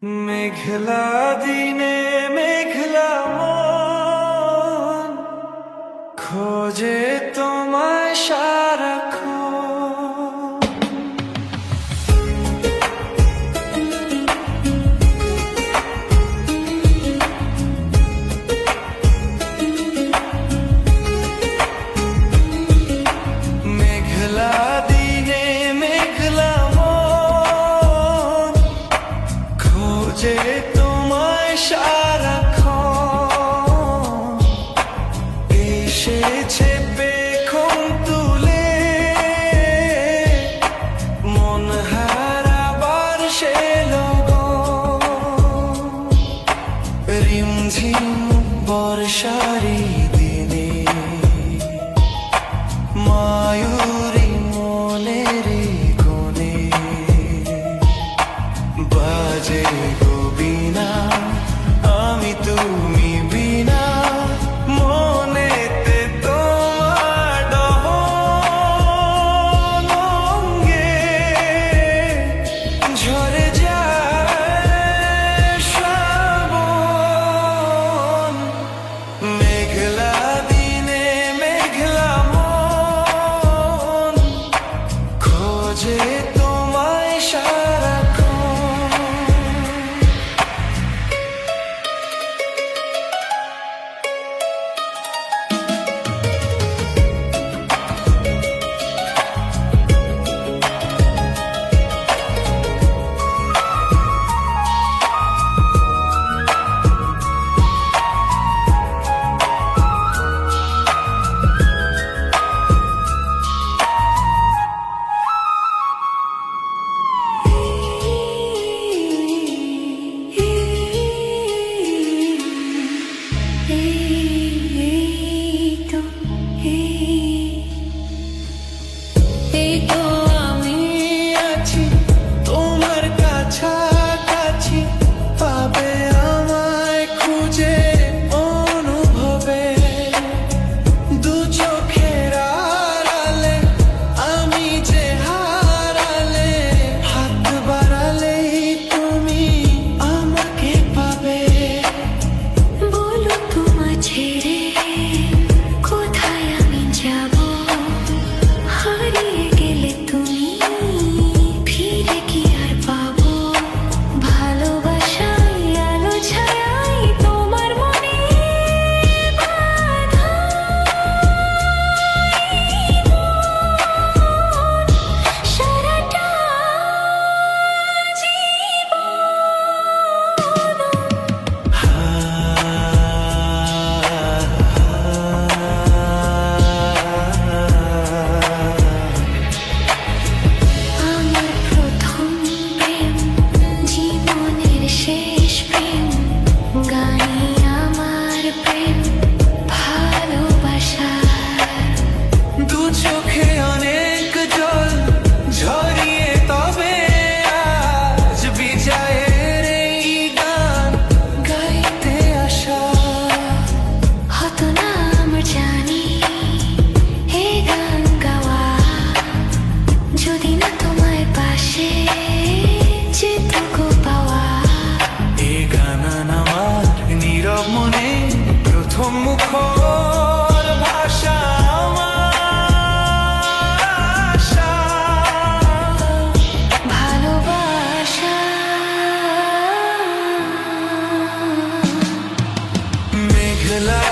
মেঘলা দিনে মেঘলা মন খোঁজে তোমায় সারাক্ষণ। মেঘলা দিনে মেঘলা মন খোঁজে তোমায় সারাক্ষণ। এসেছে পেখম তুলে মন হারাবার সে লগন। রিমঝিম বর্ষারি দিনে মায়ূরী মনের কোণে বাজে গো বীণা, আমি তুমি বিনা মনেতে তোমার দহন অঙ্গে ঝরে যায় শ্রাবণ। মেঘলা দিনে মেঘলা মন খোঁজে তোমায় সারাক্ষণ। এই তো আমি আছি তোমার কাছাকাছি, পাবে আমায় খুঁজে অনুভবে। দু চোখের আড়ালে আমি যে হারালে, হাত বাড়ালেই তুমি আমাকে পাবে। বলো তোমায় ছেড়ে কোথায় আমি যাব, হারিয়ে গেলে তুমি ফিরে কি আর পাবো। ভালোবাসায় আলো ছায়াই তোমার মনে বাঁধা সারাটা আমার প্রথম প্রেম, জীবনের শেষ প্রেম, গানে আমার প্রেম ভালোবাসার। দু চোখে অনেক জল ঝরিয়ে তবে আজ বিজয়ের এই গান গাইতে আসা। হতো না আমার জানি এ গান গাওয়া, যদি না তোমায় পাশে যেটুকু পাওয়া। এ গান আমার নীরব মনে প্রথম মুখর ভাষা, আমার আশা। ভালোবাসা মেঘলা